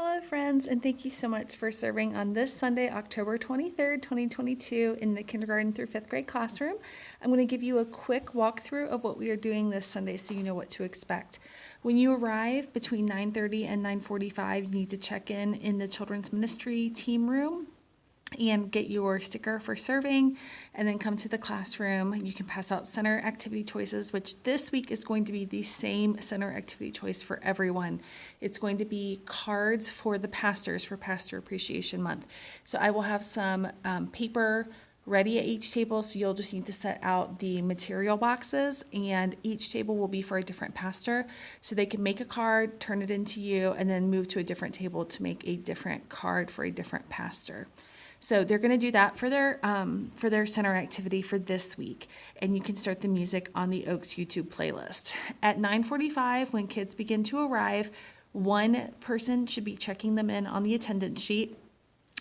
Hello, friends, and thank you so much for serving on this Sunday, October 23rd, 2022, in the kindergarten through 5th grade classroom. I'm going to give you a quick walkthrough of what we are doing this Sunday so you know what to expect. When you arrive between 9:30 and 9:45, you need to check in the children's ministry team room and get your sticker for serving, and then come to the classroom. You can pass out center activity choices, which this week is going to be the same center activity choice for everyone. It's going to be cards for the pastors for Pastor Appreciation Month. So I will have some paper ready at each table, so you'll just need to set out the material boxes, and each table will be for a different pastor, so they can make a card, turn it into you, and then move to a different table to make a different card for a different pastor. So they're going to do that for their center activity for this week, and you can start the music on the Oaks YouTube playlist. At 9:45, when kids begin to arrive, one person should be checking them in on the attendance sheet,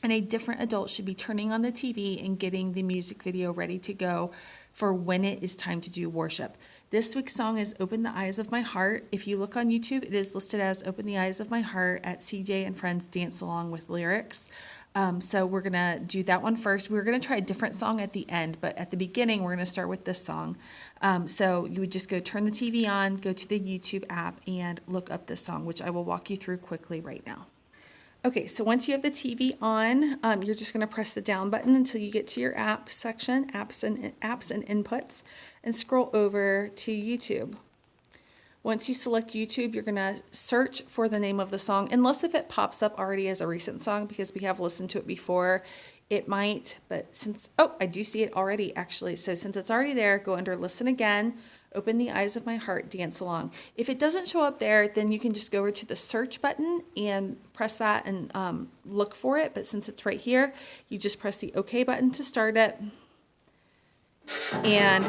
and a different adult should be turning on the TV and getting the music video ready to go for when it is time to do worship. This week's song is Open the Eyes of My Heart. If you look on YouTube, it is listed as Open the Eyes of My Heart at CJ and Friends Dance Along with Lyrics. So we're going to do that one first. We're going to try a different song at the end, but at the beginning, we're going to start with this song. So you would just go turn the TV on, go to the YouTube app, and look up this song, which I will walk you through quickly right now. Okay, so once you have the TV on, you're just going to press the down button until you get to your app section, apps and inputs, and scroll over to YouTube. Once you select YouTube, you're going to search for the name of the song, unless if it pops up already as a recent song, because we have listened to it before. It might, but I do see it already, actually. So since it's already there, go under Listen Again, Open the Eyes of My Heart, Dance Along. If it doesn't show up there, then you can just go over to the search button and press that and look for it. But since it's right here, you just press the OK button to start it. And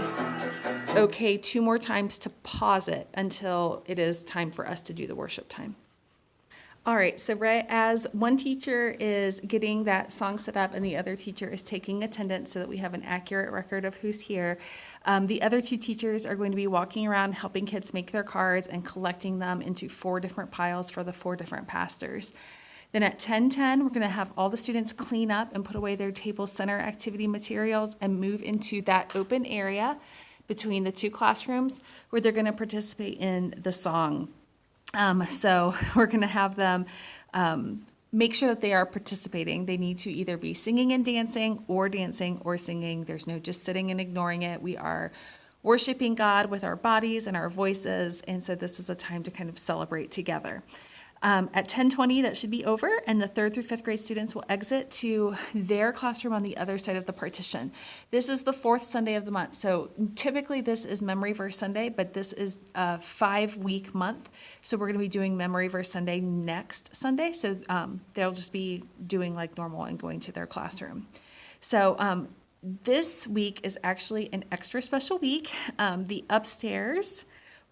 OK 2 more times to pause it until it is time for us to do the worship time. All right, so right as one teacher is getting that song set up and the other teacher is taking attendance so that we have an accurate record of who's here, the other 2 teachers are going to be walking around helping kids make their cards and collecting them into 4 different piles for the 4 different pastors. Then at 10:10, we're going to have all the students clean up and put away their table center activity materials and move into that open area between the 2 classrooms where they're going to participate in the song. So we're going to have them make sure that they are participating. They need to either be singing and dancing or singing. There's no just sitting and ignoring it. We are worshiping God with our bodies and our voices, and so this is a time to kind of celebrate together. At 10:20, that should be over, and the 3rd through 5th grade students will exit to their classroom on the other side of the partition. This is the 4th Sunday of the month, so typically this is Memory Verse Sunday, but this is a 5-week month, so we're going to be doing Memory Verse Sunday next Sunday, so they'll just be doing like normal and going to their classroom. So this week is actually an extra special week. The upstairs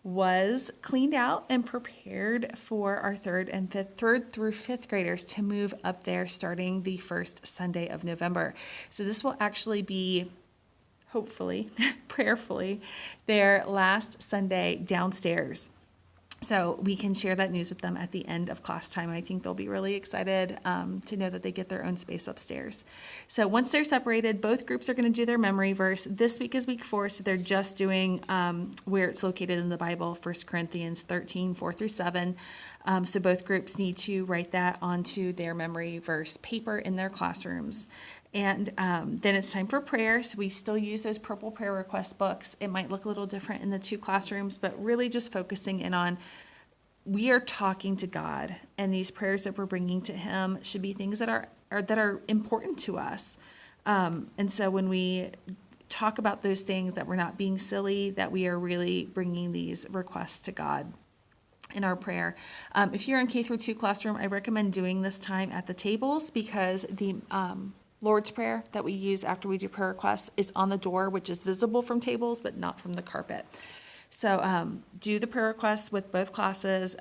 was cleaned out and prepared for our 3rd through 5th graders to move up there starting the 1st Sunday of November. So this will actually be, hopefully, prayerfully, their last Sunday downstairs. So we can share that news with them at the end of class time. I think they'll be really excited to know that they get their own space upstairs. So once they're separated, both groups are going to do their memory verse. This week is week 4, so they're just doing where it's located in the Bible, 1 Corinthians 13, 4 through 7. So both groups need to write that onto their memory verse paper in their classrooms. And then it's time for prayer. So we still use those purple prayer request books. It might look a little different in the 2 classrooms, but really just focusing in on we are talking to God, and these prayers that we're bringing to Him should be things that are important to us. And so when we talk about those things, that we're not being silly, that we are really bringing these requests to God in our prayer. If you're in K-2 classroom, I recommend doing this time at the tables, because the Lord's Prayer that we use after we do prayer requests is on the door, which is visible from tables, but not from the carpet. So do the prayer requests with both classes,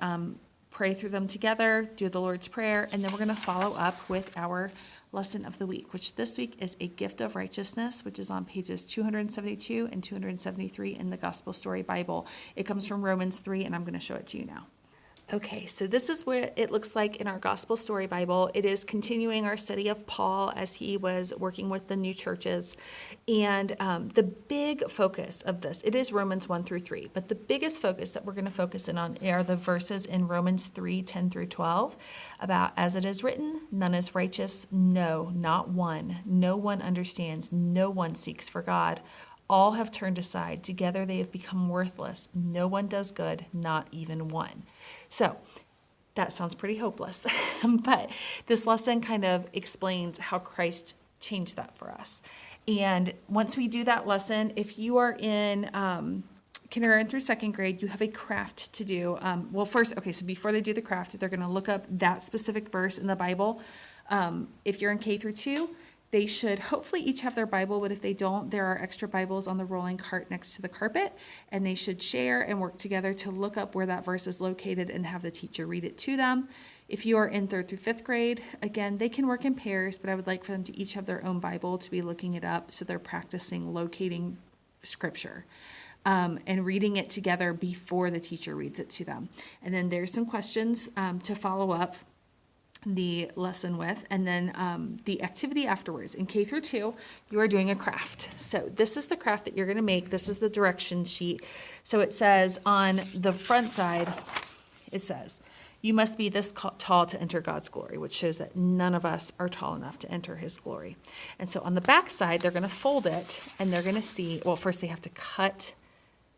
pray through them together, do the Lord's Prayer, and then we're going to follow up with our lesson of the week, which this week is a gift of righteousness, which is on pages 272 and 273 in the Gospel Story Bible. It comes from Romans 3, and I'm going to show it to you now. Okay, so this is what it looks like in our Gospel Story Bible. It is continuing our study of Paul as he was working with the new churches. And the big focus of this, it is Romans 1 through 3, but the biggest focus that we're going to focus in on are the verses in Romans 3, 10 through 12, about as it is written, none is righteous, no, not one. No one understands, no one seeks for God. All have turned aside. Together they have become worthless. No one does good, not even one. So that sounds pretty hopeless. But this lesson kind of explains how Christ changed that for us. And once we do that lesson, if you are in kindergarten through second grade, you have a craft to do. So before they do the craft, they're going to look up that specific verse in the Bible. If you're in K through 2, they should hopefully each have their Bible, but if they don't, there are extra Bibles on the rolling cart next to the carpet, and they should share and work together to look up where that verse is located and have the teacher read it to them. If you are in 3rd through 5th grade, again, they can work in pairs, but I would like for them to each have their own Bible to be looking it up so they're practicing locating scripture. And reading it together before the teacher reads it to them. And then there's some questions to follow up the lesson with, and then the activity afterwards. In K through 2, you are doing a craft. So this is the craft that you're going to make. This is the direction sheet. So it says on the front side, it says, you must be this tall to enter God's glory, which shows that none of us are tall enough to enter his glory. And so on the back side, they're going to fold it, and they're going to see, well, first they have to cut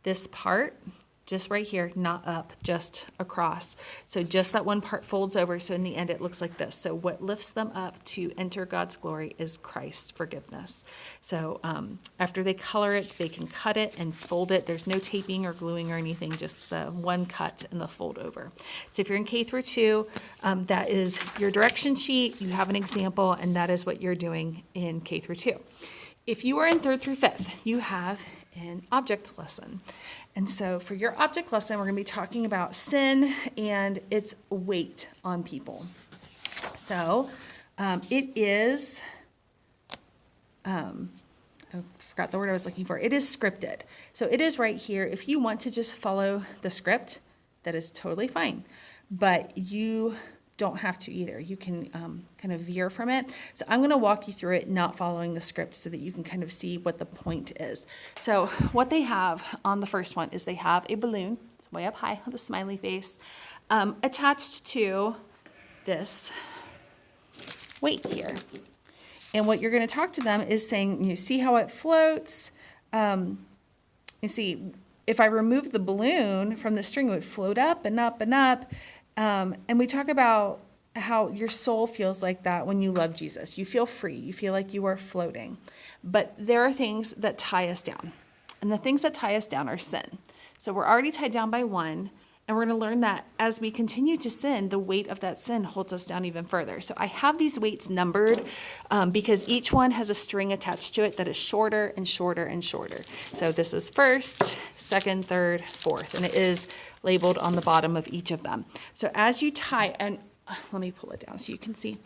this part just right here, not up, just across. So just that one part folds over, so in the end it looks like this. So what lifts them up to enter God's glory is Christ's forgiveness. So after they color it, they can cut it and fold it. There's no taping or gluing or anything, just the one cut and the fold over. So if you're in K through 2, that is your direction sheet. You have an example, and that is what you're doing in K through 2. If you are in 3rd through 5th, you have an object lesson. And so for your object lesson, we're going to be talking about sin and its weight on people. So it is, I forgot the word I was looking for. It is scripted. So it is right here. If you want to just follow the script, that is totally fine. But you don't have to either. You can kind of veer from it. So I'm going to walk you through it, not following the script, so that you can kind of see what the point is. So what they have on the first one is they have a balloon, it's way up high with a smiley face, attached to this weight here. And what you're going to talk to them is saying, you see how it floats? You see, if I remove the balloon from the string, it would float up and up and up. And we talk about how your soul feels like that when you love Jesus. You feel free. You feel like you are floating. But there are things that tie us down. And the things that tie us down are sin. So we're already tied down by one. And we're going to learn that as we continue to sin, the weight of that sin holds us down even further. So I have these weights numbered because each one has a string attached to it that is shorter and shorter and shorter. So this is 1st, 2nd, 3rd, 4th, and it is labeled on the bottom of each of them. So as you tie, and let me pull it down so you can see.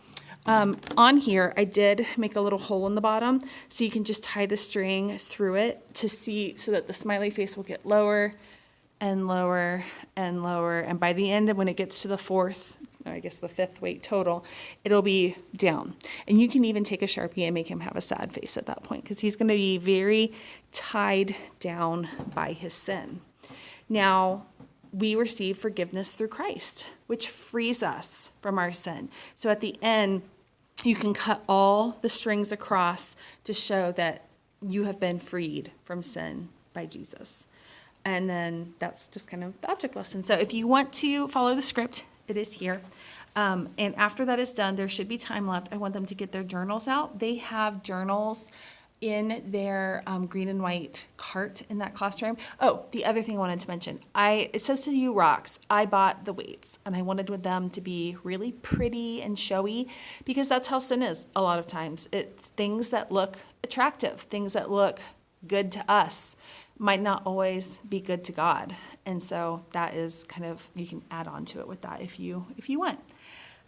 On here, I did make a little hole in the bottom, so you can just tie the string through it to see, so that the smiley face will get lower and lower and lower. And by the end, when it gets to the 4th, I guess the 5th weight total, it'll be down. And you can even take a Sharpie and make him have a sad face at that point, because he's going to be very tied down by his sin. Now, we receive forgiveness through Christ, which frees us from our sin. So at the end, you can cut all the strings across to show that you have been freed from sin by Jesus. And then that's just kind of the object lesson. So if you want to follow the script, it is here. And after that is done, there should be time left. I want them to get their journals out. They have journals in their green and white cart in that classroom. Oh, the other thing I wanted to mention, it says to you rocks. I bought the weights, and I wanted them to be really pretty and showy, because that's how sin is a lot of times. It's things that look attractive, things that look good to us, might not always be good to God. And so that is kind of, you can add on to it with that if you want.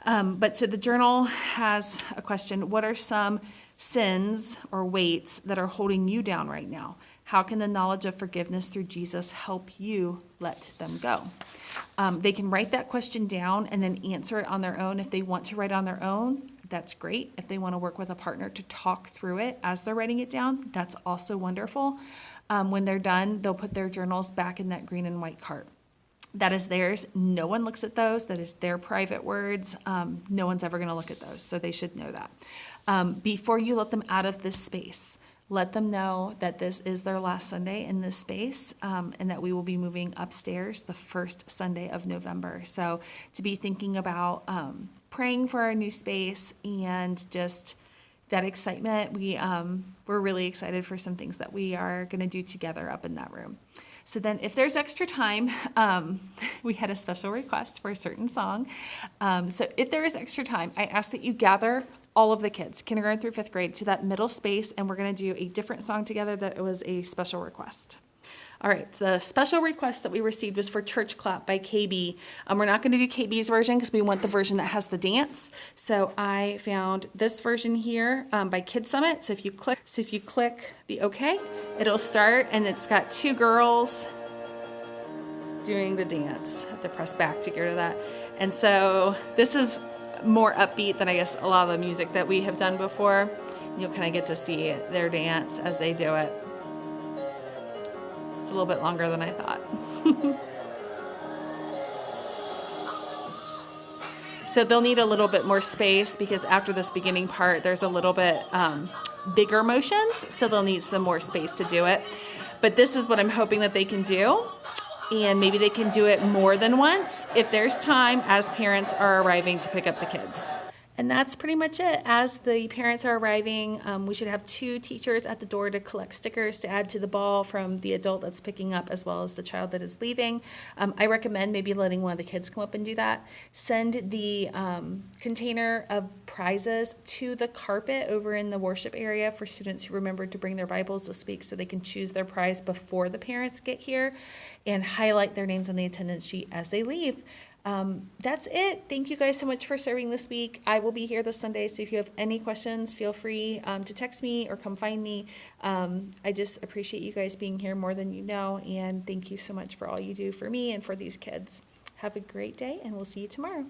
But so the journal has a question: what are some sins or weights that are holding you down right now? How can the knowledge of forgiveness through Jesus help you let them go? They can write that question down and then answer it on their own. If they want to write on their own, that's great. If they want to work with a partner to talk through it as they're writing it down, that's also wonderful. When they're done, they'll put their journals back in that green and white cart. That is theirs. No one looks at those. That is their private words. No one's ever going to look at those, so they should know that. Before you let them out of this space, let them know that this is their last Sunday in this space, and that we will be moving upstairs the first Sunday of November. So to be thinking about praying for our new space and just that excitement. We're really excited for some things that we are going to do together up in that room. So then if there's extra time, we had a special request for a certain song. So if there is extra time, I ask that you gather all of the kids, kindergarten through 5th grade, to that middle space, and we're going to do a different song together that was a special request. All right, the special request that we received was for Church Clap by KB. We're not going to do KB's version because we want the version that has the dance. So I found this version here by Kid Summit. So if you click the OK, it'll start, and it's got two girls doing the dance. I have to press back to get to that. And so this is more upbeat than I guess a lot of the music that we have done before. You'll kind of get to see their dance as they do it. It's a little bit longer than I thought. So they'll need a little bit more space because after this beginning part, there's a little bit bigger motions, so they'll need some more space to do it. But this is what I'm hoping that they can do, and maybe they can do it more than once if there's time as parents are arriving to pick up the kids. And that's pretty much it. As the parents are arriving, we should have 2 teachers at the door to collect stickers to add to the ball from the adult that's picking up as well as the child that is leaving. I recommend maybe letting one of the kids come up and do that. Send the container of prizes to the carpet over in the worship area for students who remembered to bring their Bibles this week so they can choose their prize before the parents get here, and highlight their names on the attendance sheet as they leave. That's it. Thank you guys so much for serving this week. I will be here this Sunday, so if you have any questions, feel free to text me or come find me. I just appreciate you guys being here more than you know, and thank you so much for all you do for me and for these kids. Have a great day, and we'll see you tomorrow.